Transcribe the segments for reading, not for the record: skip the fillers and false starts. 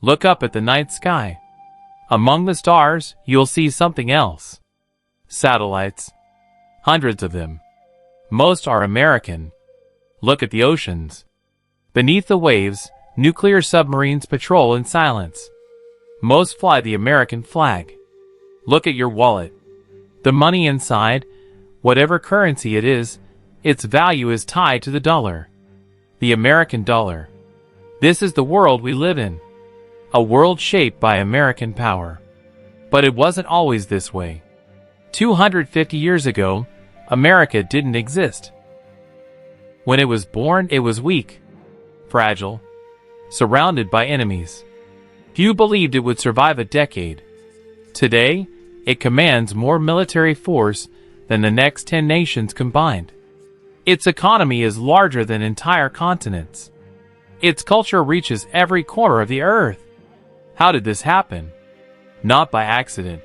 Look up at the night sky. Among the stars, you'll see something else. Satellites. Hundreds of them. Most are American. Look at the oceans. Beneath the waves, nuclear submarines patrol in silence. Most fly the American flag. Look at your wallet. The money inside, whatever currency it is, its value is tied to the dollar. The American dollar. This is the world we live in. A world shaped by American power. But it wasn't always this way. 250 years ago, America didn't exist. When it was born, it was weak, fragile, surrounded by enemies. Few believed it would survive a decade. Today, it commands more military force than the next 10 nations combined. Its economy is larger than entire continents. Its culture reaches every corner of the earth. How did this happen? Not by accident.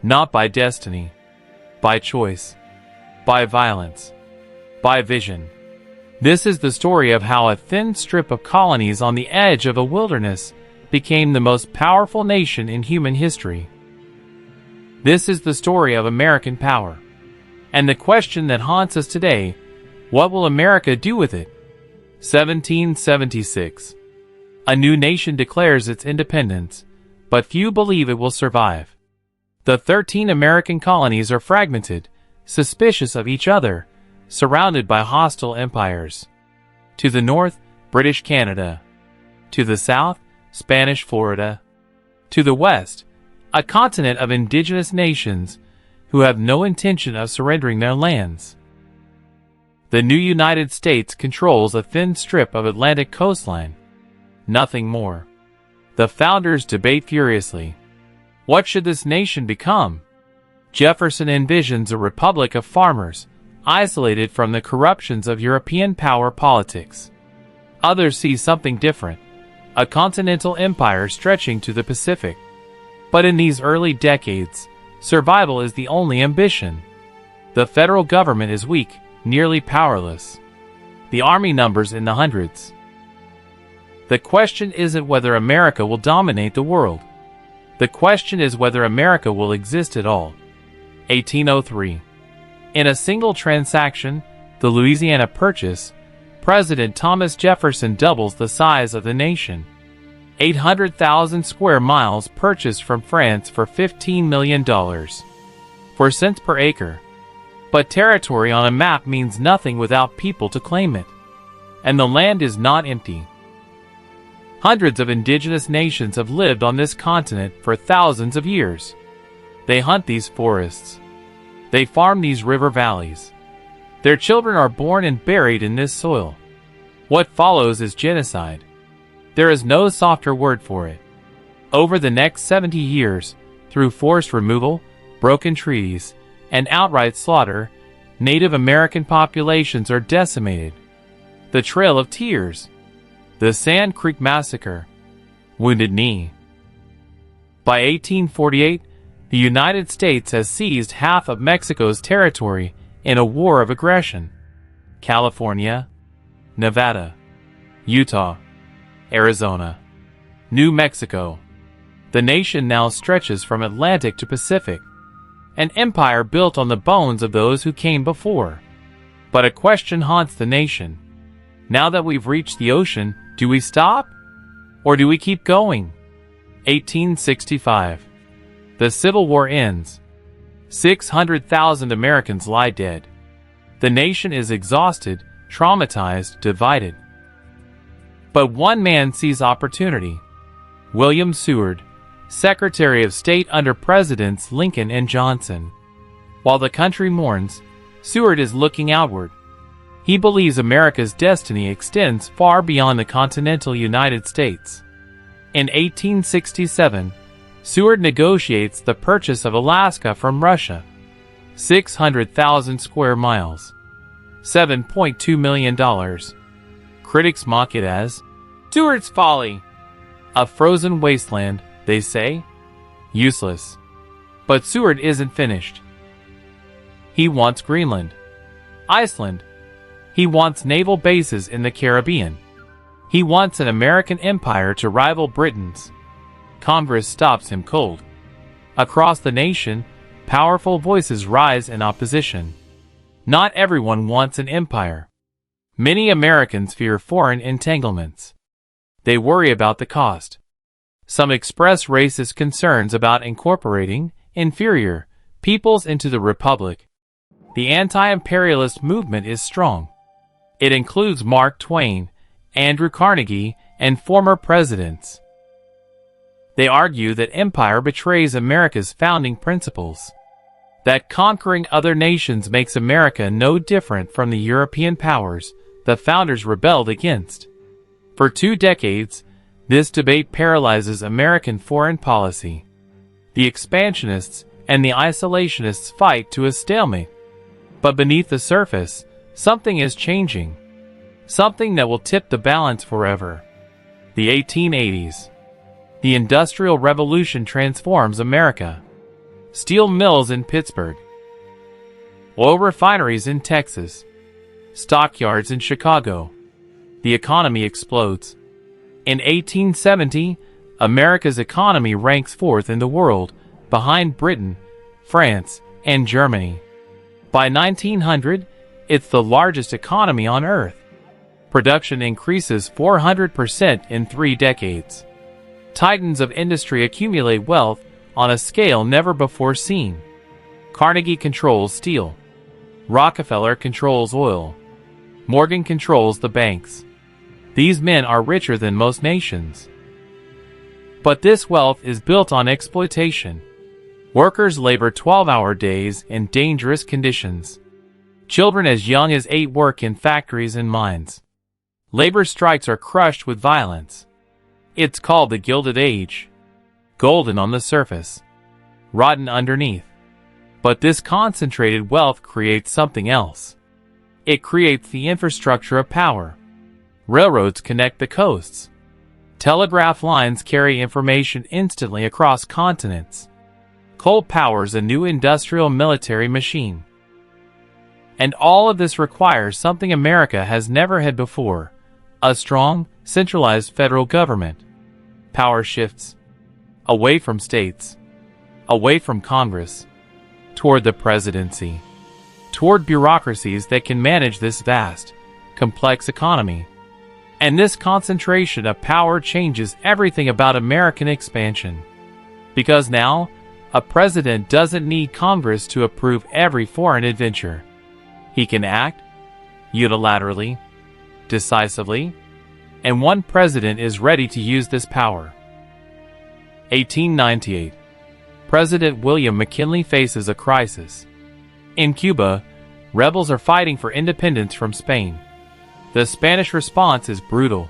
Not by destiny. By choice. By violence. By vision. This is the story of how a thin strip of colonies on the edge of a wilderness became the most powerful nation in human history. This is the story of American power. And the question that haunts us today, what will America do with it? 1776. A new nation declares its independence, but few believe it will survive. The 13 American colonies are fragmented, suspicious of each other, surrounded by hostile empires. To the north, British Canada. To the south, Spanish Florida. To the west, a continent of indigenous nations who have no intention of surrendering their lands. The new United States controls a thin strip of Atlantic coastline. Nothing more. The founders debate furiously. What should this nation become? Jefferson envisions a republic of farmers, isolated from the corruptions of European power politics. Others see something different, a continental empire stretching to the Pacific. But in these early decades, survival is the only ambition. The federal government is weak, nearly powerless. The army numbers in the hundreds. The question isn't whether America will dominate the world. The question is whether America will exist at all. 1803. In a single transaction, the Louisiana Purchase, President Thomas Jefferson doubles the size of the nation. 800,000 square miles purchased from France for $15 million. 4 cents per acre. But territory on a map means nothing without people to claim it. And the land is not empty. Hundreds of indigenous nations have lived on this continent for thousands of years. They hunt these forests. They farm these river valleys. Their children are born and buried in this soil. What follows is genocide. There is no softer word for it. Over the next 70 years, through forced removal, broken treaties, and outright slaughter, Native American populations are decimated. The Trail of Tears. The Sand Creek Massacre. Wounded Knee. By 1848, the United States has seized half of Mexico's territory in a war of aggression. California, Nevada, Utah, Arizona, New Mexico. The nation now stretches from Atlantic to Pacific, an empire built on the bones of those who came before. But a question haunts the nation. Now that we've reached the ocean, do we stop? Or do we keep going? 1865. The Civil War ends. 600,000 Americans lie dead. The nation is exhausted, traumatized, divided. But one man sees opportunity. William Seward, Secretary of State under Presidents Lincoln and Johnson. While the country mourns, Seward is looking outward. He believes America's destiny extends far beyond the continental United States. In 1867, Seward negotiates the purchase of Alaska from Russia. 600,000 square miles. $7.2 million. Critics mock it as Seward's folly. A frozen wasteland, they say. Useless. But Seward isn't finished. He wants Greenland. Iceland. He wants naval bases in the Caribbean. He wants an American empire to rival Britain's. Congress stops him cold. Across the nation, powerful voices rise in opposition. Not everyone wants an empire. Many Americans fear foreign entanglements. They worry about the cost. Some express racist concerns about incorporating inferior peoples into the republic. The anti-imperialist movement is strong. It includes Mark Twain, Andrew Carnegie, and former presidents. They argue that empire betrays America's founding principles, that conquering other nations makes America no different from the European powers the founders rebelled against. For 2 decades, this debate paralyzes American foreign policy. The expansionists and the isolationists fight to a stalemate. But beneath the surface, something is changing. Something that will tip the balance forever. The 1880s. The Industrial Revolution transforms America. Steel mills in Pittsburgh. Oil refineries in Texas. Stockyards in Chicago. The economy explodes. In 1870, America's economy ranks 4th in the world, behind Britain, France, and Germany. By 1900, it's the largest economy on Earth. Production increases 400% in 3 decades. Titans of industry accumulate wealth on a scale never before seen. Carnegie controls steel. Rockefeller controls oil. Morgan controls the banks. These men are richer than most nations. But this wealth is built on exploitation. Workers labor 12-hour days in dangerous conditions. Children as young as 8 work in factories and mines. Labor strikes are crushed with violence. It's called the Gilded Age. Golden on the surface, rotten underneath. But this concentrated wealth creates something else. It creates the infrastructure of power. Railroads connect the coasts. Telegraph lines carry information instantly across continents. Coal powers a new industrial military machine. And all of this requires something America has never had before: a strong, centralized federal government. Power shifts away from states, away from Congress, toward the presidency, toward bureaucracies that can manage this vast, complex economy. And this concentration of power changes everything about American expansion. Because now, a president doesn't need Congress to approve every foreign adventure. He can act unilaterally, decisively, and one president is ready to use this power. 1898. President William McKinley faces a crisis. In Cuba, rebels are fighting for independence from Spain. The Spanish response is brutal.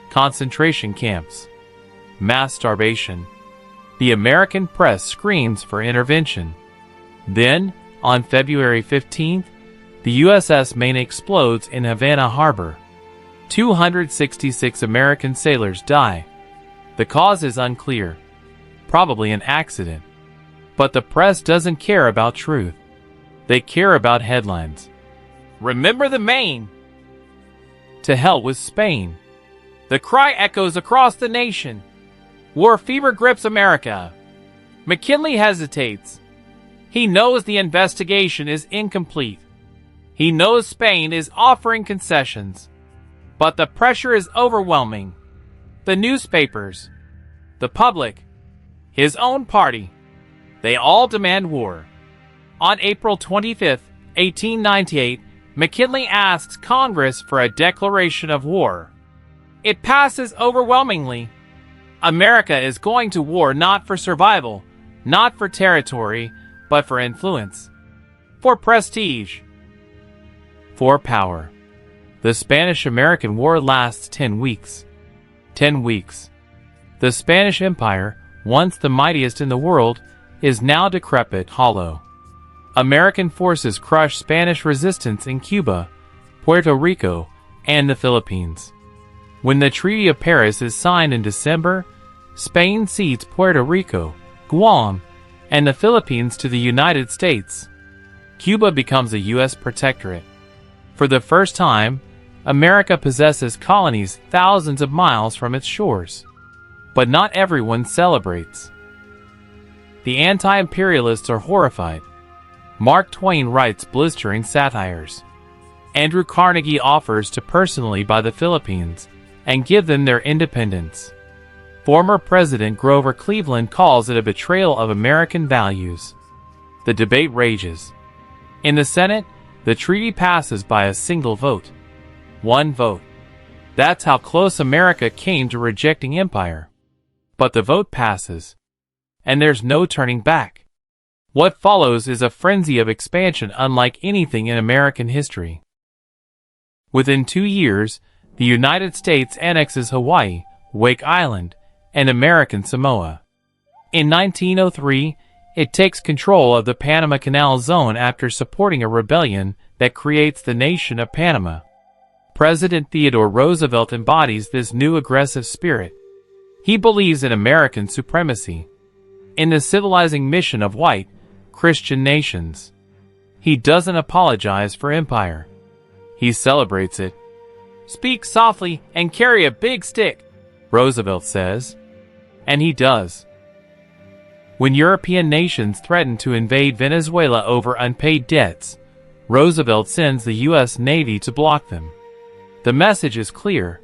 Concentration camps. Mass starvation. The American press screams for intervention. Then, on February 15th, the USS Maine explodes in Havana Harbor. 266 American sailors die. The cause is unclear. Probably an accident. But the press doesn't care about truth. They care about headlines. Remember the Maine! To hell with Spain. The cry echoes across the nation. War fever grips America. McKinley hesitates. He knows the investigation is incomplete. He knows Spain is offering concessions. But the pressure is overwhelming. The newspapers, the public, his own party, they all demand war. On April 25, 1898, McKinley asks Congress for a declaration of war. It passes overwhelmingly. America is going to war not for survival, not for territory, but for influence, for prestige, for power. The Spanish-American War lasts 10 weeks. 10 weeks. The Spanish Empire, once the mightiest in the world, is now decrepit, hollow. American forces crush Spanish resistance in Cuba, Puerto Rico, and the Philippines. When the Treaty of Paris is signed in December, Spain cedes Puerto Rico, Guam, and the Philippines to the United States. Cuba becomes a U.S. protectorate. For the first time, America possesses colonies thousands of miles from its shores. but not everyone celebrates. The anti-imperialists are horrified. Mark Twain writes blistering satires. Andrew Carnegie offers to personally buy the Philippines and give them their independence. Former President Grover Cleveland calls it a betrayal of American values. The debate rages. In the Senate, the treaty passes by a single vote. One vote. That's how close America came to rejecting empire. But the vote passes, and there's no turning back. What follows is a frenzy of expansion unlike anything in American history. Within 2 years, the United States annexes Hawaii, Wake Island, and American Samoa. In 1903, it takes control of the Panama Canal Zone after supporting a rebellion that creates the nation of Panama. President Theodore Roosevelt embodies this new aggressive spirit. He believes in American supremacy, in the civilizing mission of white, Christian nations. He doesn't apologize for empire. He celebrates it. "Speak softly and carry a big stick," Roosevelt says. And he does. When European nations threaten to invade Venezuela over unpaid debts, Roosevelt sends the U.S. Navy to block them. The message is clear.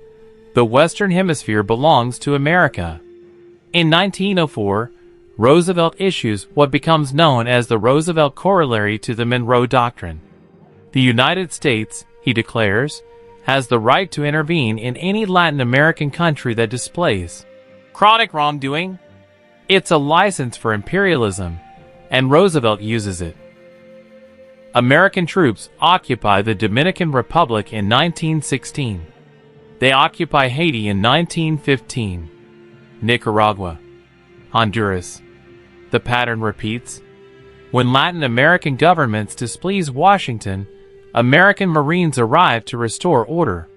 The Western Hemisphere belongs to America. In 1904, Roosevelt issues what becomes known as the Roosevelt Corollary to the Monroe Doctrine. The United States, he declares, has the right to intervene in any Latin American country that displays chronic wrongdoing. It's a license for imperialism, and Roosevelt uses it. American troops occupy the Dominican Republic in 1916. They occupy Haiti in 1915. Nicaragua. Honduras. The pattern repeats. When Latin American governments displease Washington, American Marines arrive to restore order.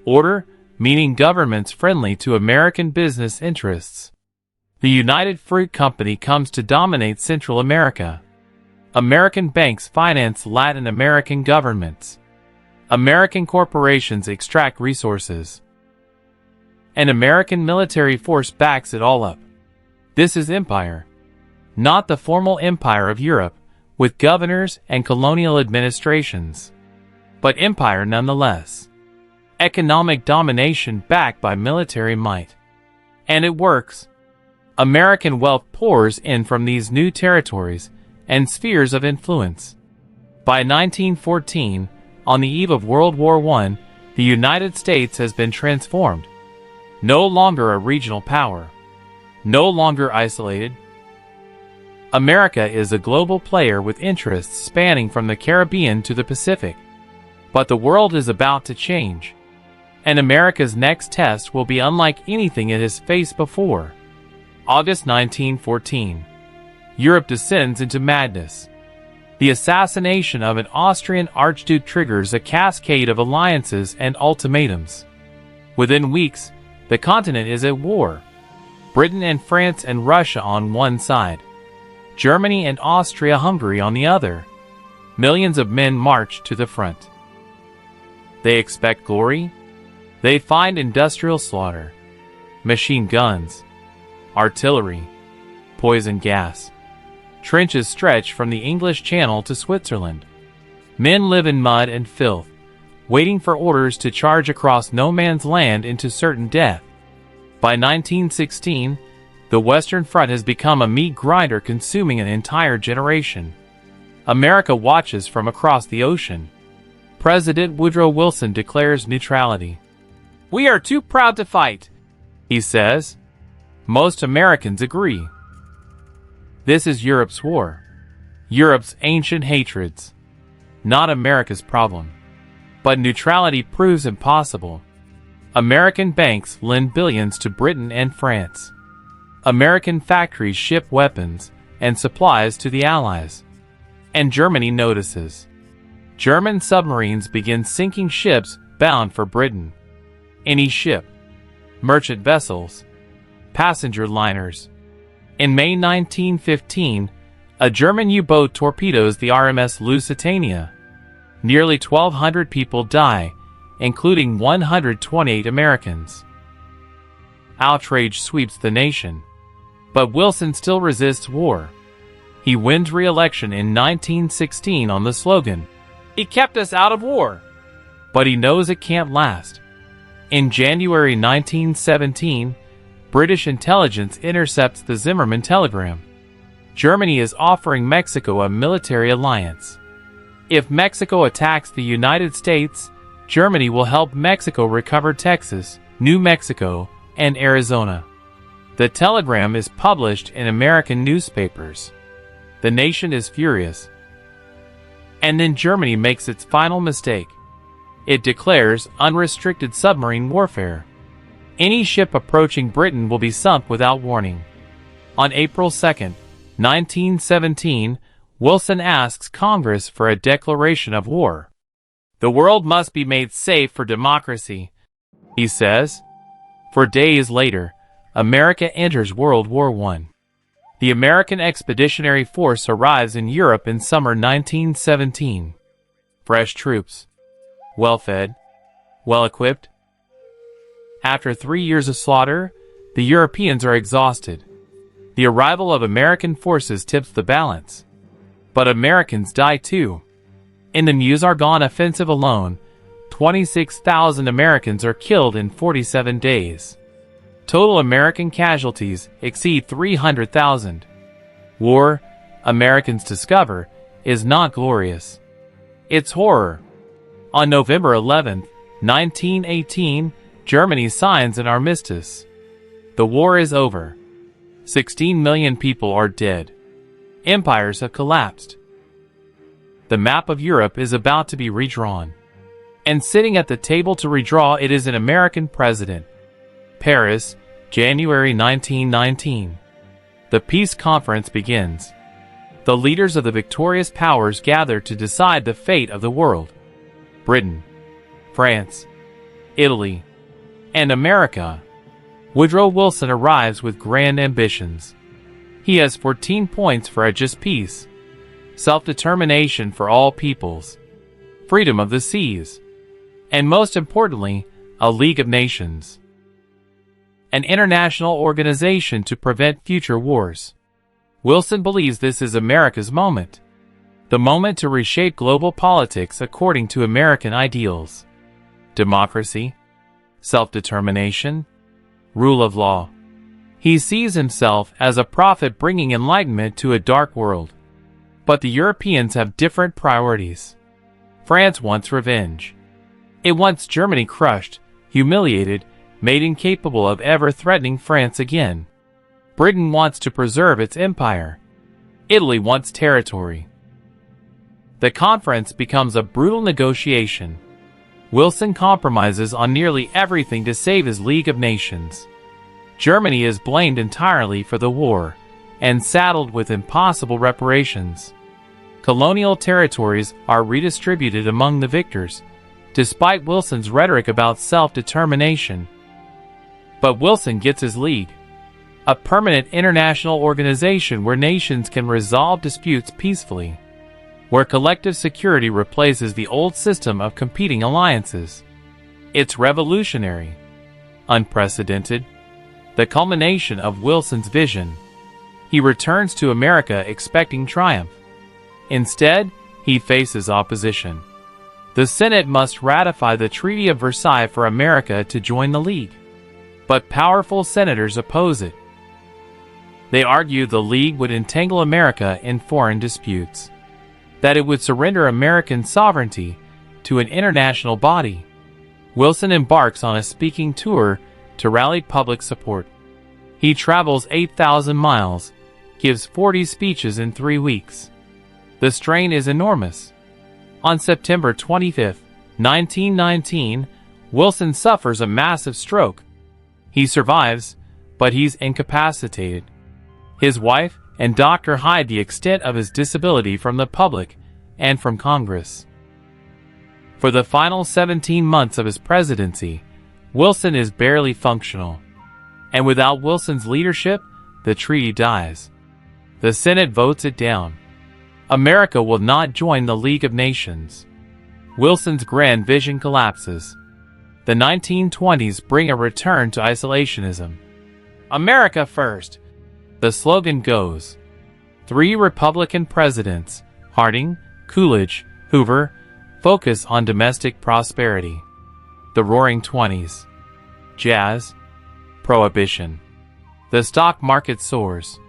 Order, meaning governments friendly to American business interests. The United Fruit Company comes to dominate Central America. American banks finance Latin American governments. American corporations extract resources. An American military force backs it all up. This is empire. Not the formal empire of Europe, with governors and colonial administrations, but empire nonetheless. Economic domination backed by military might. And it works. American wealth pours in from these new territories and spheres of influence. By 1914, on the eve of World War I, the United States has been transformed. No longer a regional power. No longer isolated. America is a global player with interests spanning from the Caribbean to the Pacific. But the world is about to change. And America's next test will be unlike anything it has faced before. August 1914. Europe descends into madness. The assassination of an Austrian archduke triggers a cascade of alliances and ultimatums. Within weeks, the continent is at war. Britain and France and Russia on one side. Germany and Austria-Hungary on the other. Millions of men march to the front. They expect glory. They find industrial slaughter. Machine guns. Artillery. Poison gas. Trenches stretch from the English Channel to Switzerland. Men live in mud and filth, waiting for orders to charge across no man's land into certain death. By 1916, the Western Front has become a meat grinder consuming an entire generation. America watches from across the ocean. President Woodrow Wilson declares neutrality. "We are too proud to fight," he says. Most Americans agree. This is Europe's war. Europe's ancient hatreds. Not America's problem. But neutrality proves impossible. American banks lend billions to Britain and France. American factories ship weapons and supplies to the Allies. And Germany notices. German submarines begin sinking ships bound for Britain. Any ship. Merchant vessels. Passenger liners. In May 1915, a German U-boat torpedoes the RMS Lusitania. Nearly 1,200 people die, including 128 Americans. Outrage sweeps the nation. But Wilson still resists war. He wins re-election in 1916 on the slogan, "He kept us out of war." But he knows it can't last. In January 1917, British intelligence intercepts the Zimmermann telegram. Germany is offering Mexico a military alliance. If Mexico attacks the United States, Germany will help Mexico recover Texas, New Mexico, and Arizona. The telegram is published in American newspapers. The nation is furious. And then Germany makes its final mistake. It declares unrestricted submarine warfare. Any ship approaching Britain will be sunk without warning. On April 2, 1917, Wilson asks Congress for a declaration of war. The world must be made safe for democracy, he says. 4 days later, America enters World War I. The American Expeditionary Force arrives in Europe in summer 1917. Fresh troops. Well-fed. Well-equipped. After 3 years of slaughter, the Europeans are exhausted. The arrival of American forces tips the balance. But Americans die too. In the Meuse-Argonne offensive alone, 26,000 Americans are killed in 47 days. Total American casualties exceed 300,000. War, Americans discover, is not glorious. It's horror. On November 11, 1918, Germany signs an armistice. The war is over. 16 million people are dead. Empires have collapsed. The map of Europe is about to be redrawn. And sitting at the table to redraw it is an American president. Paris, January 1919. The peace conference begins. The leaders of the victorious powers gather to decide the fate of the world. Britain, France, Italy, and America. Woodrow Wilson arrives with grand ambitions. He has 14 points for a just peace, self-determination for all peoples, freedom of the seas, and most importantly, a League of Nations, an international organization to prevent future wars. Wilson believes this is America's moment, the moment to reshape global politics according to American ideals: democracy, self-determination, rule of law. He sees himself as a prophet bringing enlightenment to a dark world. But the Europeans have different priorities. France wants revenge. It wants Germany crushed, humiliated, made incapable of ever threatening France again. Britain wants to preserve its empire. Italy wants territory. The conference becomes a brutal negotiation. Wilson compromises on nearly everything to save his League of Nations. Germany is blamed entirely for the war, and saddled with impossible reparations. Colonial territories are redistributed among the victors, despite Wilson's rhetoric about self-determination. But Wilson gets his league: a permanent international organization where nations can resolve disputes peacefully, where collective security replaces the old system of competing alliances. It's revolutionary, unprecedented, the culmination of Wilson's vision. He returns to America expecting triumph. Instead, he faces opposition. The Senate must ratify the Treaty of Versailles for America to join the League. But powerful senators oppose it. They argue the League would entangle America in foreign disputes, that it would surrender American sovereignty to an international body. Wilson embarks on a speaking tour to rally public support. He travels 8,000 miles, gives 40 speeches in 3 weeks. The strain is enormous. On September 25, 1919, Wilson suffers a massive stroke. He survives, but he's incapacitated. His wife and doctor hide the extent of his disability from the public and from Congress. For the final 17 months of his presidency, Wilson is barely functional. And without Wilson's leadership, the treaty dies. The Senate votes it down. America will not join the League of Nations. Wilson's grand vision collapses. The 1920s bring a return to isolationism. America first. The slogan goes. 3 Republican presidents, Harding, Coolidge, Hoover, focus on domestic prosperity. The Roaring Twenties. Jazz. Prohibition. The stock market soars.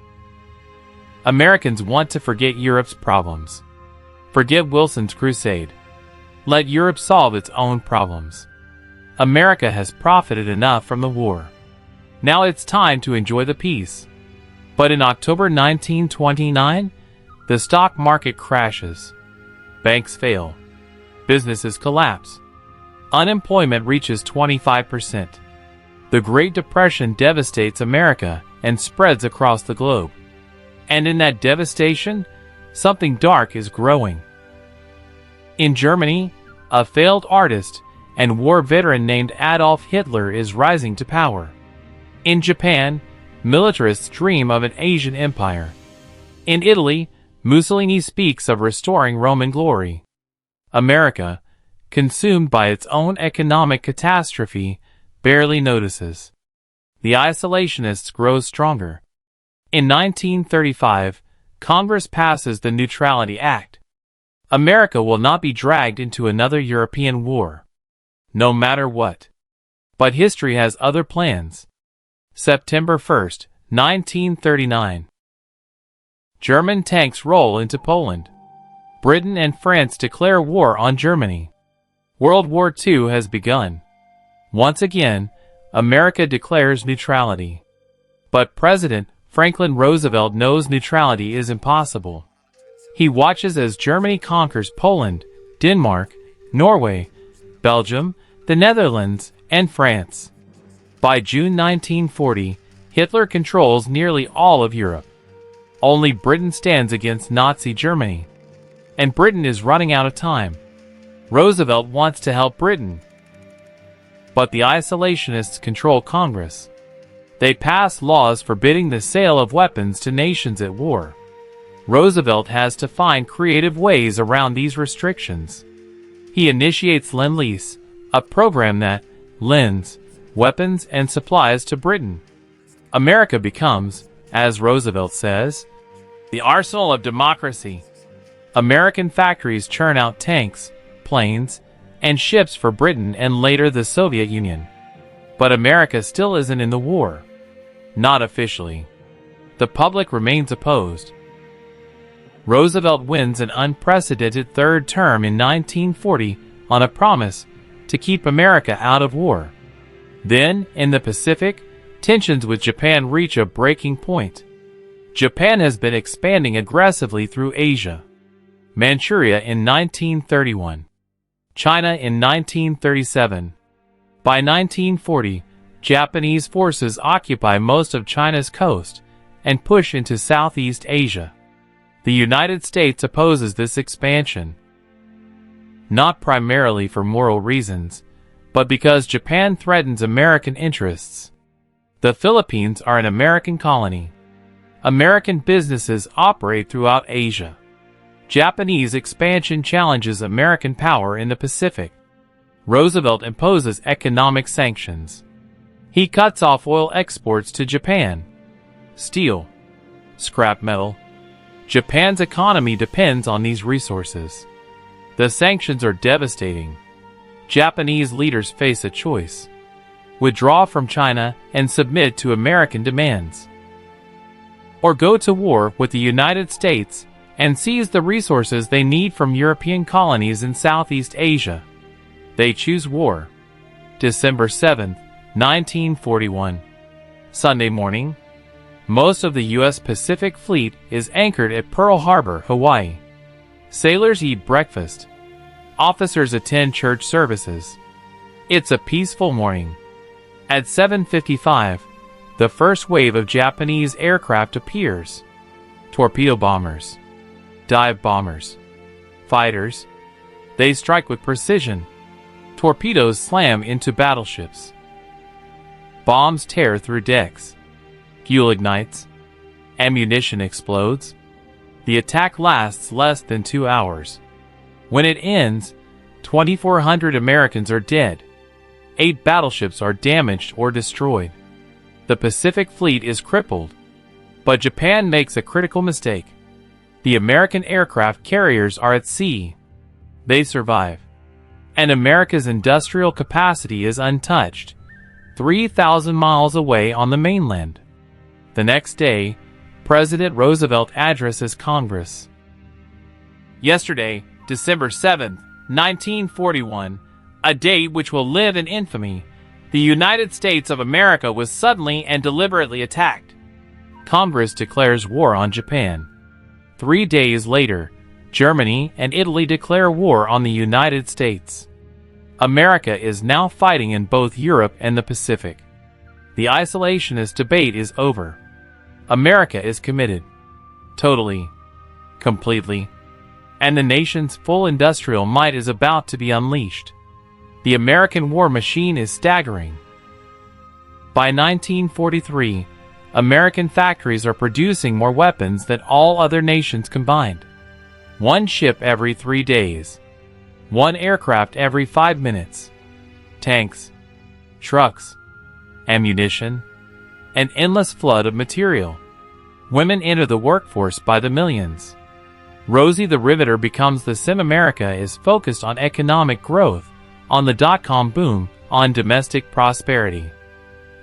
Americans want to forget Europe's problems. Forget Wilson's crusade. Let Europe solve its own problems. America has profited enough from the war. Now it's time to enjoy the peace. But in October 1929, the stock market crashes. Banks fail. Businesses collapse. Unemployment reaches 25%. The Great Depression devastates America and spreads across the globe. And in that devastation, something dark is growing. In Germany, a failed artist and war veteran named Adolf Hitler is rising to power. In Japan, militarists dream of an Asian empire. In Italy, Mussolini speaks of restoring Roman glory. America, consumed by its own economic catastrophe, barely notices. The isolationists grow stronger. In 1935, Congress passes the Neutrality Act. America will not be dragged into another European war. No matter what. But history has other plans. September 1st, 1939. German tanks roll into Poland. Britain and France declare war on Germany. World War II has begun. Once again, America declares neutrality. But President Franklin Roosevelt knows neutrality is impossible. He watches as Germany conquers Poland, Denmark, Norway, Belgium, the Netherlands, and France. By June 1940, Hitler controls nearly all of Europe. Only Britain stands against Nazi Germany. And Britain is running out of time. Roosevelt wants to help Britain. But the isolationists control Congress. They pass laws forbidding the sale of weapons to nations at war. Roosevelt has to find creative ways around these restrictions. He initiates Lend-Lease, a program that lends weapons and supplies to Britain. America becomes, as Roosevelt says, the arsenal of democracy. American factories churn out tanks, planes, and ships for Britain and later the Soviet Union. But America still isn't in the war. Not officially. The public remains opposed. Roosevelt wins an unprecedented third term in 1940 on a promise to keep America out of war. Then, in the Pacific, tensions with Japan reach a breaking point. Japan has been expanding aggressively through Asia. Manchuria in 1931. China in 1937. By 1940, Japanese forces occupy most of China's coast and push into Southeast Asia. The United States opposes this expansion. Not primarily for moral reasons, but because Japan threatens American interests. The Philippines are an American colony. American businesses operate throughout Asia. Japanese expansion challenges American power in the Pacific. Roosevelt imposes economic sanctions. He cuts off oil exports to Japan. Steel. Scrap metal. Japan's economy depends on these resources. The sanctions are devastating. Japanese leaders face a choice: withdraw from China and submit to American demands, or go to war with the United States and seize the resources they need from European colonies in Southeast Asia. They choose war. December 7, 1941. Sunday morning. Most of the U.S. Pacific Fleet is anchored at Pearl Harbor, Hawaii. Sailors eat breakfast. Officers attend church services. It's a peaceful morning. At 7:55, the first wave of Japanese aircraft appears. Torpedo bombers. Dive bombers. Fighters. They strike with precision. Torpedoes slam into battleships. Bombs tear through decks. Fuel ignites. Ammunition explodes. The attack lasts less than 2 hours. When it ends, 2,400 Americans are dead. 8 battleships are damaged or destroyed. The Pacific Fleet is crippled. But Japan makes a critical mistake. The American aircraft carriers are at sea. They survive. And America's industrial capacity is untouched, 3,000 miles away on the mainland. The next day, President Roosevelt addresses Congress. Yesterday, December 7, 1941, a date which will live in infamy, the United States of America was suddenly and deliberately attacked. Congress declares war on Japan. 3 days later, Germany and Italy declare war on the United States. America is now fighting in both Europe and the Pacific. The isolationist debate is over. America is committed. Totally. Completely. And the nation's full industrial might is about to be unleashed. The American war machine is staggering. By 1943, American factories are producing more weapons than all other nations combined. 1 ship every 3 days. 1 aircraft every 5 minutes. Tanks, trucks, ammunition, an endless flood of material. Women enter the workforce by the millions. Rosie the Riveter becomes the Sim. America is focused on economic growth, on the dot-com boom, on domestic prosperity.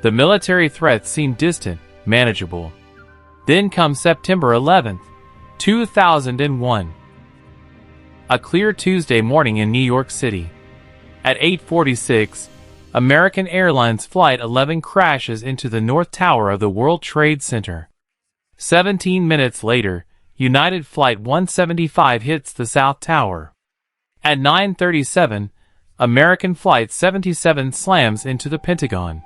The military threats seem distant, manageable. Then comes September 11, 2001. A clear Tuesday morning in New York City. At 8:46, American Airlines Flight 11 crashes into the North Tower of the World Trade Center. 17 minutes later, United Flight 175 hits the South Tower. At 9:37, American Flight 77 slams into the Pentagon.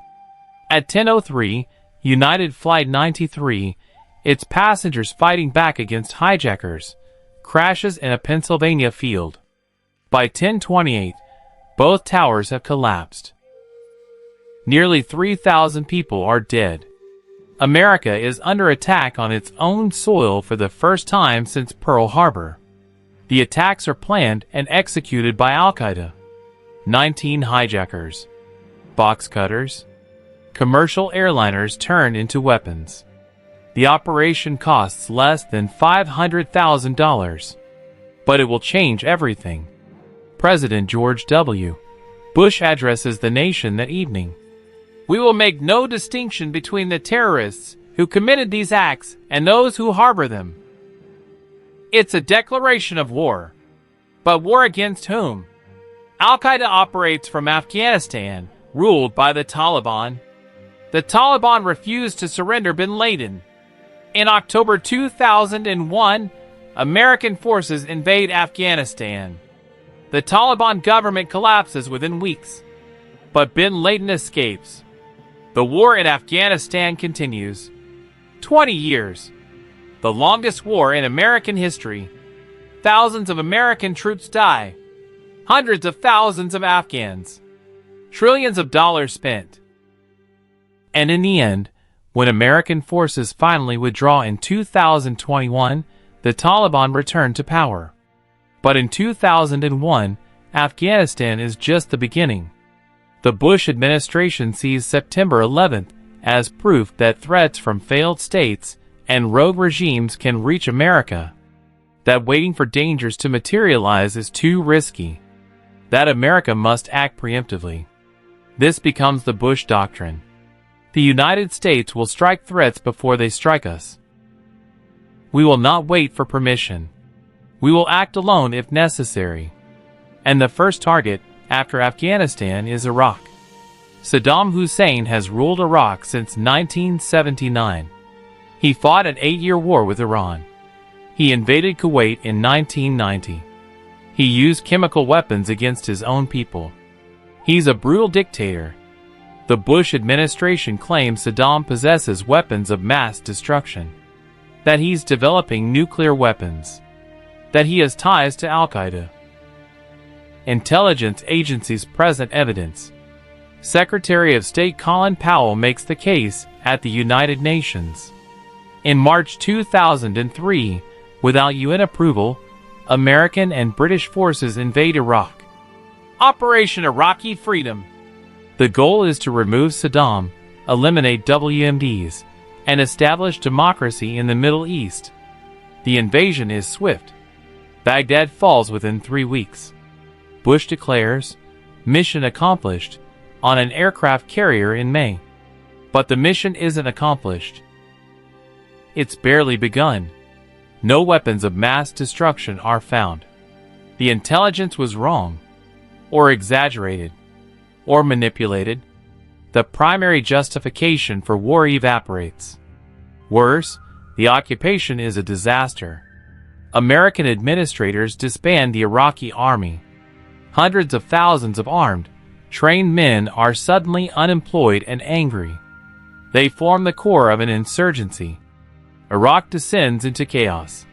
At 10:03, United Flight 93, its passengers fighting back against hijackers, crashes in a Pennsylvania field. By 10:28, both towers have collapsed. Nearly 3,000 people are dead. America is under attack on its own soil for the first time since Pearl Harbor. The attacks are planned and executed by Al-Qaeda. 19 hijackers, box cutters, commercial airliners turned into weapons. The operation costs less than $500,000. But it will change everything. President George W. Bush addresses the nation that evening. We will make no distinction between the terrorists who committed these acts and those who harbor them. It's a declaration of war. But war against whom? Al-Qaeda operates from Afghanistan, ruled by the Taliban. The Taliban refused to surrender bin Laden. In October 2001, American forces invade Afghanistan. The Taliban government collapses within weeks, but bin Laden escapes. The war in Afghanistan continues. 20 years. The longest war in American history. Thousands of American troops die. Hundreds of thousands of Afghans. Trillions of dollars spent. And in the end, when American forces finally withdraw in 2021, the Taliban returned to power. But in 2001, Afghanistan is just the beginning. The Bush administration sees September 11th as proof that threats from failed states and rogue regimes can reach America. That waiting for dangers to materialize is too risky. That America must act preemptively. This becomes the Bush Doctrine. The United States will strike threats before they strike us. We will not wait for permission. We will act alone if necessary. And the first target, after Afghanistan, is Iraq. Saddam Hussein has ruled Iraq since 1979. He fought an 8-year war with Iran. He invaded Kuwait in 1990. He used chemical weapons against his own people. He's a brutal dictator. The Bush administration claims Saddam possesses weapons of mass destruction, that he's developing nuclear weapons, that he has ties to Al-Qaeda. Intelligence agencies present evidence. Secretary of State Colin Powell makes the case at the United Nations. In March 2003, without UN approval, American and British forces invade Iraq. Operation Iraqi Freedom. The goal is to remove Saddam, eliminate WMDs, and establish democracy in the Middle East. The invasion is swift. Baghdad falls within 3 weeks. Bush declares, "Mission accomplished," on an aircraft carrier in May. But the mission isn't accomplished. It's barely begun. No weapons of mass destruction are found. The intelligence was wrong, or exaggerated, or manipulated. The primary justification for war evaporates. Worse, the occupation is a disaster. American administrators disband the Iraqi army. Hundreds of thousands of armed, trained men are suddenly unemployed and angry. They form the core of an insurgency. Iraq descends into chaos.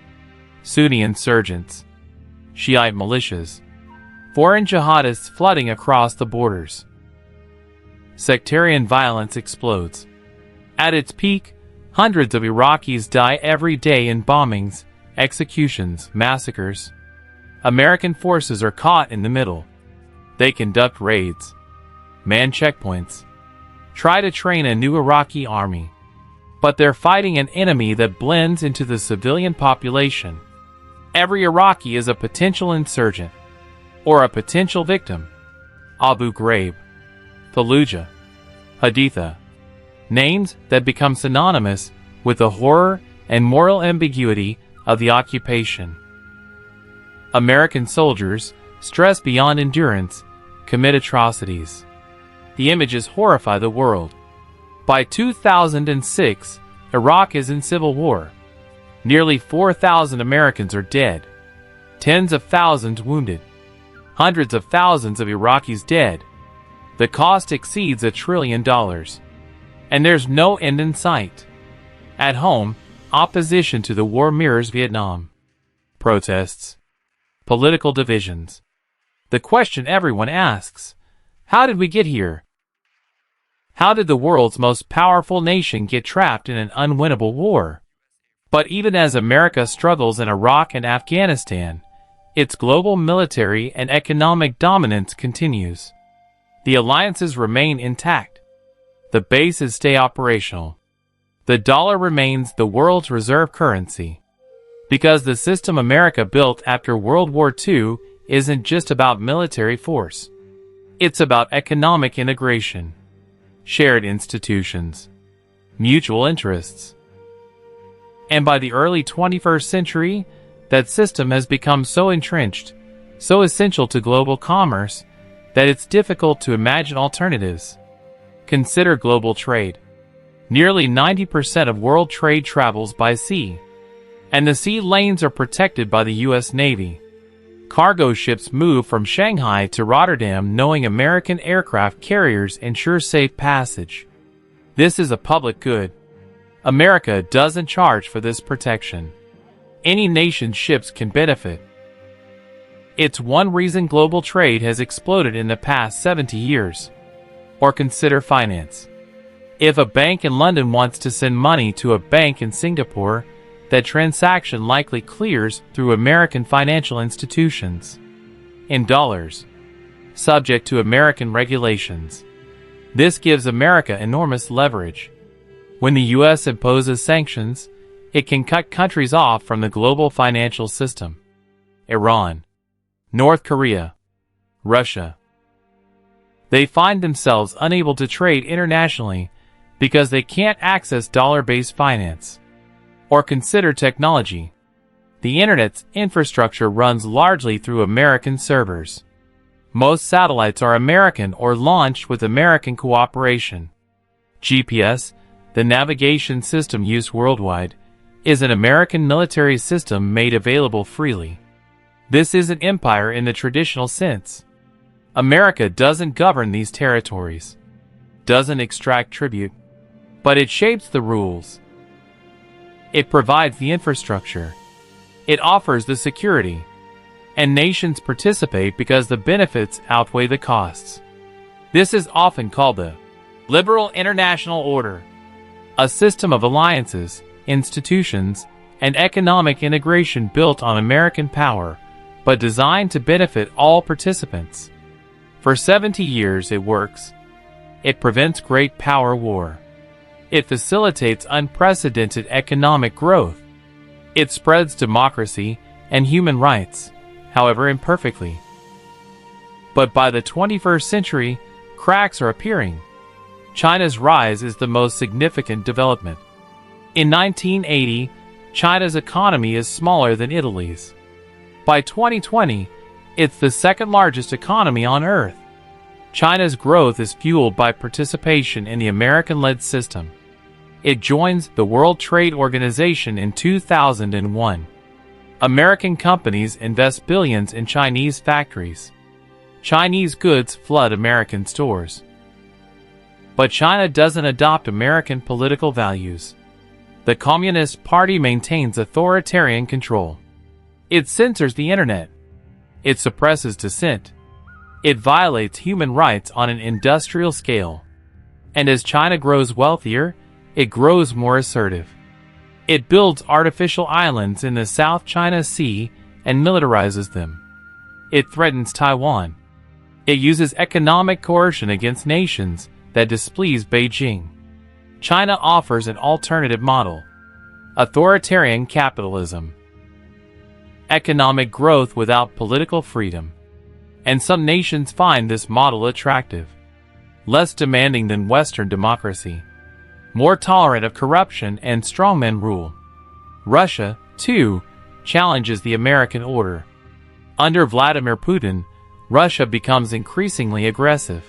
Sunni insurgents, Shiite militias, foreign jihadists flooding across the borders. Sectarian violence explodes. At its peak, hundreds of Iraqis die every day in bombings, executions, massacres. American forces are caught in the middle. They conduct raids, man checkpoints, try to train a new Iraqi army. But they're fighting an enemy that blends into the civilian population. Every Iraqi is a potential insurgent, or a potential victim. Abu Ghraib, Fallujah, Haditha. Names that become synonymous with the horror and moral ambiguity of the occupation. American soldiers, stressed beyond endurance, commit atrocities. The images horrify the world. By 2006, Iraq is in civil war. Nearly 4,000 Americans are dead. Tens of thousands wounded. Hundreds of thousands of Iraqis dead. The cost exceeds $1 trillion. And there's no end in sight. At home, opposition to the war mirrors Vietnam. Protests. Political divisions. The question everyone asks: how did we get here? How did the world's most powerful nation get trapped in an unwinnable war? But even as America struggles in Iraq and Afghanistan, its global military and economic dominance continues. The alliances remain intact. The bases stay operational. The dollar remains the world's reserve currency. Because the system America built after World War II isn't just about military force. It's about economic integration, shared institutions, mutual interests. And by the early 21st century, that system has become so entrenched, so essential to global commerce, that it's difficult to imagine alternatives. Consider global trade. Nearly 90% of world trade travels by sea, and the sea lanes are protected by the U.S. Navy. Cargo ships move from Shanghai to Rotterdam knowing American aircraft carriers ensure safe passage. This is a public good. America doesn't charge for this protection. Any nation's ships can benefit. It's one reason global trade has exploded in the past 70 years. Or consider finance. If a bank in London wants to send money to a bank in Singapore, that transaction likely clears through American financial institutions. In dollars. Subject to American regulations. This gives America enormous leverage. When the U.S. imposes sanctions, it can cut countries off from the global financial system. Iran, North Korea, Russia. They find themselves unable to trade internationally because they can't access dollar-based finance. Or consider technology. The Internet's infrastructure runs largely through American servers. Most satellites are American or launched with American cooperation. GPS, the navigation system used worldwide, is an American military system made available freely. This isn't empire in the traditional sense. America doesn't govern these territories, doesn't extract tribute, but it shapes the rules. It provides the infrastructure. It offers the security. And nations participate because the benefits outweigh the costs. This is often called the liberal international order, a system of alliances, institutions, and economic integration built on American power, but designed to benefit all participants. For 70 years it works. It prevents great power war. It facilitates unprecedented economic growth. It spreads democracy and human rights, however imperfectly. But by the 21st century, cracks are appearing. China's rise is the most significant development. In 1980, China's economy is smaller than Italy's. By 2020, it's the second largest economy on Earth. China's growth is fueled by participation in the American-led system. It joins the World Trade Organization in 2001. American companies invest billions in Chinese factories. Chinese goods flood American stores. But China doesn't adopt American political values. The Communist Party maintains authoritarian control. It censors the internet. It suppresses dissent. It violates human rights on an industrial scale. And as China grows wealthier, it grows more assertive. It builds artificial islands in the South China Sea and militarizes them. It threatens Taiwan. It uses economic coercion against nations that displease Beijing. China offers an alternative model: authoritarian capitalism. Economic growth without political freedom. And some nations find this model attractive. Less demanding than Western democracy. More tolerant of corruption and strongman rule. Russia, too, challenges the American order. Under Vladimir Putin, Russia becomes increasingly aggressive.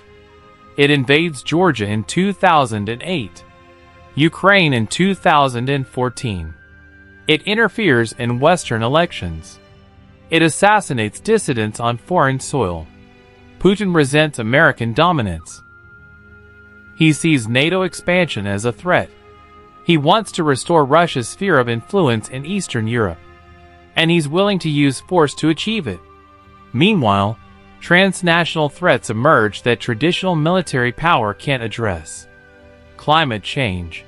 It invades Georgia in 2008, Ukraine in 2014. It interferes in Western elections. It assassinates dissidents on foreign soil. Putin resents American dominance. He sees NATO expansion as a threat. He wants to restore Russia's sphere of influence in Eastern Europe, and he's willing to use force to achieve it. Meanwhile, transnational threats emerge that traditional military power can't address. Climate change,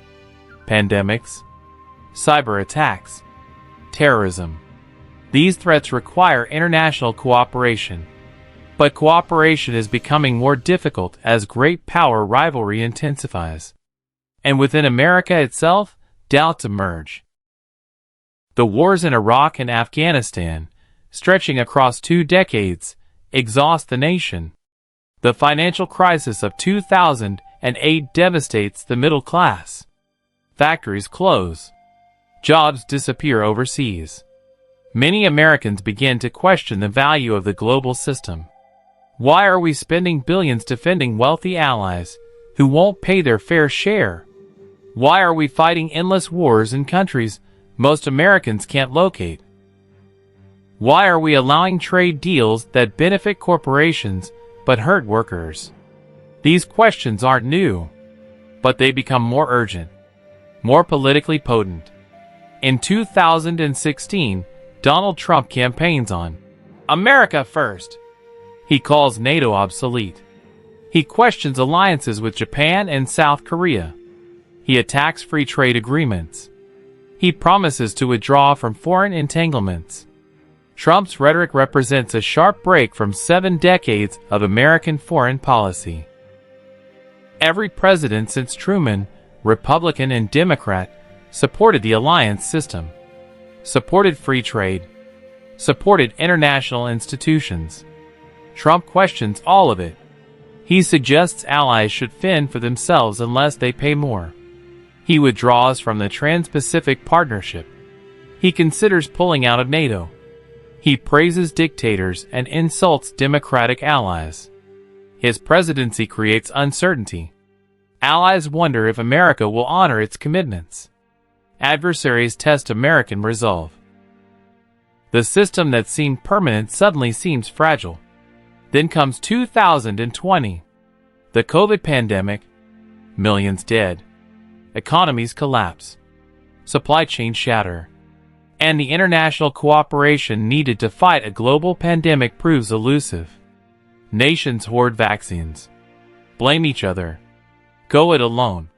pandemics, cyber attacks, terrorism. These threats require international cooperation. But cooperation is becoming more difficult as great power rivalry intensifies. And within America itself, doubts emerge. The wars in Iraq and Afghanistan, stretching across 2 decades, exhaust the nation. The financial crisis of 2008 devastates the middle class. Factories close. Jobs disappear overseas. Many Americans begin to question the value of the global system. Why are we spending billions defending wealthy allies who won't pay their fair share? Why are we fighting endless wars in countries most Americans can't locate? Why are we allowing trade deals that benefit corporations but hurt workers? These questions aren't new, but they become more urgent, more politically potent. In 2016, Donald Trump campaigns on America First. He calls NATO obsolete. He questions alliances with Japan and South Korea. He attacks free trade agreements. He promises to withdraw from foreign entanglements. Trump's rhetoric represents a sharp break from 7 decades of American foreign policy. Every president since Truman, Republican and Democrat, supported the alliance system, supported free trade, supported international institutions. Trump questions all of it. He suggests allies should fend for themselves unless they pay more. He withdraws from the Trans-Pacific Partnership. He considers pulling out of NATO. He praises dictators and insults democratic allies. His presidency creates uncertainty. Allies wonder if America will honor its commitments. Adversaries test American resolve. The system that seemed permanent suddenly seems fragile. Then comes 2020. The COVID pandemic. Millions dead. Economies collapse. Supply chains shatter. And the international cooperation needed to fight a global pandemic proves elusive. Nations hoard vaccines. Blame each other. Go it alone.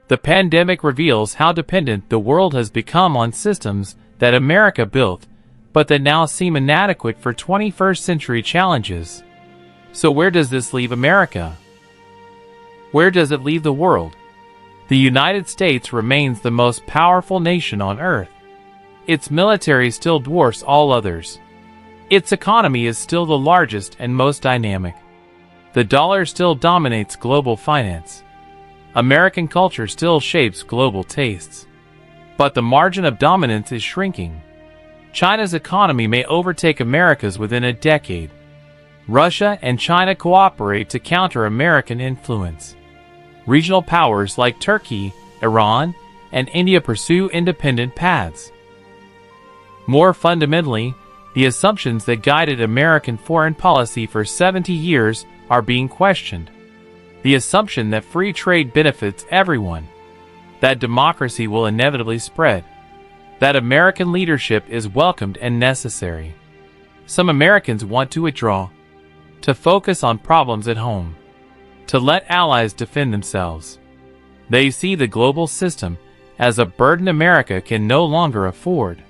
The pandemic reveals how dependent the world has become on systems that America built, but that now seem inadequate for 21st century challenges. So where does this leave America? Where does it leave the world? The United States remains the most powerful nation on Earth. Its military still dwarfs all others. Its economy is still the largest and most dynamic. The dollar still dominates global finance. American culture still shapes global tastes. But the margin of dominance is shrinking. China's economy may overtake America's within a decade. Russia and China cooperate to counter American influence. Regional powers like Turkey, Iran, and India pursue independent paths. More fundamentally, the assumptions that guided American foreign policy for 70 years are being questioned. The assumption that free trade benefits everyone, that democracy will inevitably spread, that American leadership is welcomed and necessary. Some Americans want to withdraw, to focus on problems at home, to let allies defend themselves. They see the global system as a burden America can no longer afford.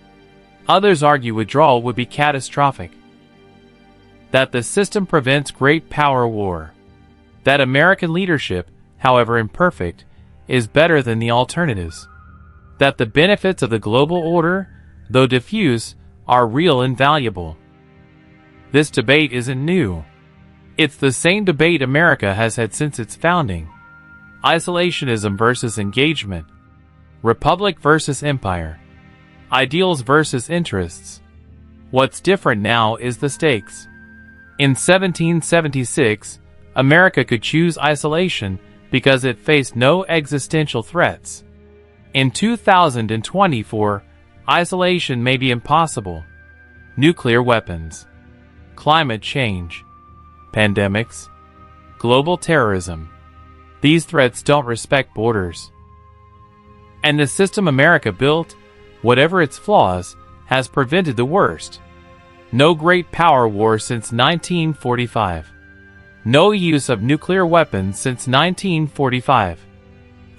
Others argue withdrawal would be catastrophic, that the system prevents great power war, that American leadership, however imperfect, is better than the alternatives, that the benefits of the global order, though diffuse, are real and valuable. This debate isn't new. It's the same debate America has had since its founding. Isolationism versus engagement. Republic versus empire. Ideals versus interests. What's different now is the stakes. In 1776, America could choose isolation because it faced no existential threats. In 2024, isolation may be impossible. Nuclear weapons, climate change, pandemics, global terrorism. These threats don't respect borders. And the system America built, whatever its flaws, has prevented the worst. No great power war since 1945. No use of nuclear weapons since 1945.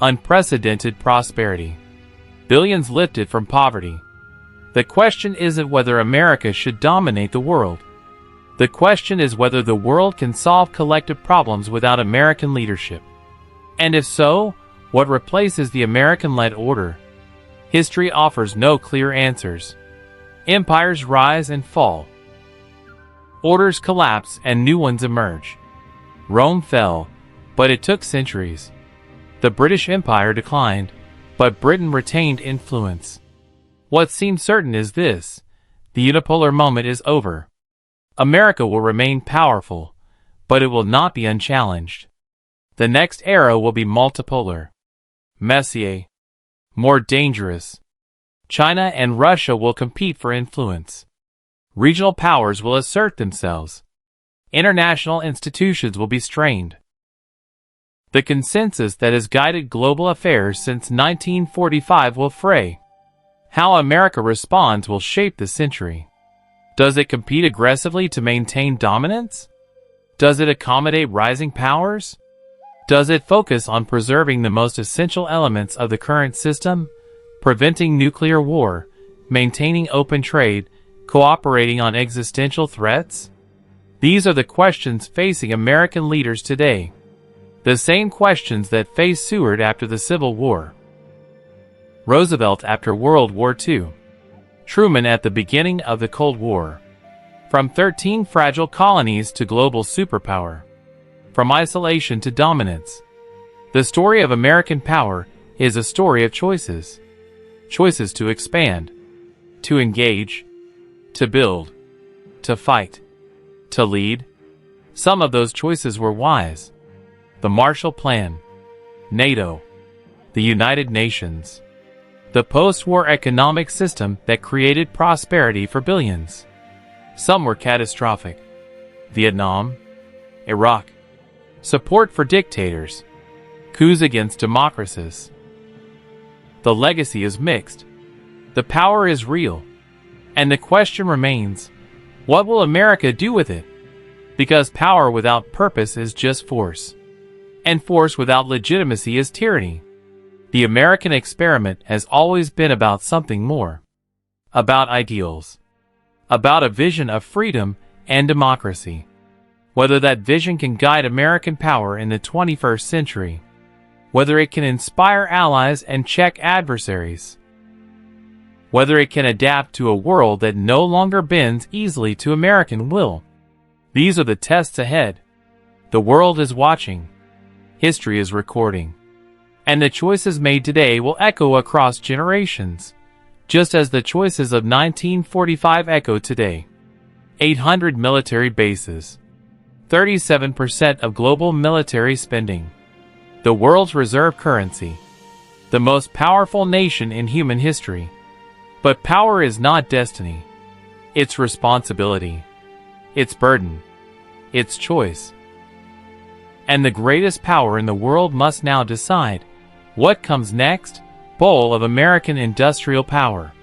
Unprecedented prosperity. Billions lifted from poverty. The question isn't whether America should dominate the world. The question is whether the world can solve collective problems without American leadership. And if so, what replaces the American-led order? History offers no clear answers. Empires rise and fall. Orders collapse and new ones emerge. Rome fell, but it took centuries. The British Empire declined, but Britain retained influence. What seems certain is this: the unipolar moment is over. America will remain powerful, but it will not be unchallenged. The next era will be multipolar, messier, more dangerous. China and Russia will compete for influence. Regional powers will assert themselves. International institutions will be strained. The consensus that has guided global affairs since 1945 will fray. How America responds will shape the century. Does it compete aggressively to maintain dominance? Does it accommodate rising powers? Does it focus on preserving the most essential elements of the current system, preventing nuclear war, maintaining open trade, cooperating on existential threats? These are the questions facing American leaders today. The same questions that faced Seward after the Civil War, Roosevelt after World War II, Truman at the beginning of the Cold War. From 13 fragile colonies to global superpower. From isolation to dominance. The story of American power is a story of choices. Choices to expand, to engage, to build, to fight, to lead. Some of those choices were wise. The Marshall Plan, NATO, the United Nations, the post-war economic system that created prosperity for billions. Some were catastrophic. Vietnam, Iraq, support for dictators, coups against democracies. The legacy is mixed. The power is real. And the question remains, what will America do with it? Because power without purpose is just force. And force without legitimacy is tyranny. The American experiment has always been about something more. About ideals. About a vision of freedom and democracy. Whether that vision can guide American power in the 21st century. whether it can inspire allies and check adversaries, whether it can adapt to a world that no longer bends easily to American will. These are the tests ahead. The world is watching. History is recording. And the choices made today will echo across generations, just as the choices of 1945 echo today. 800 military bases. 37% of global military spending. The world's reserve currency. The most powerful nation in human history. But power is not destiny. It's responsibility. It's burden. It's choice. And the greatest power in the world must now decide what comes next. Bowl of American industrial power.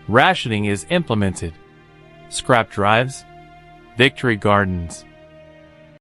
Rationing is implemented. Scrap drives. Victory gardens.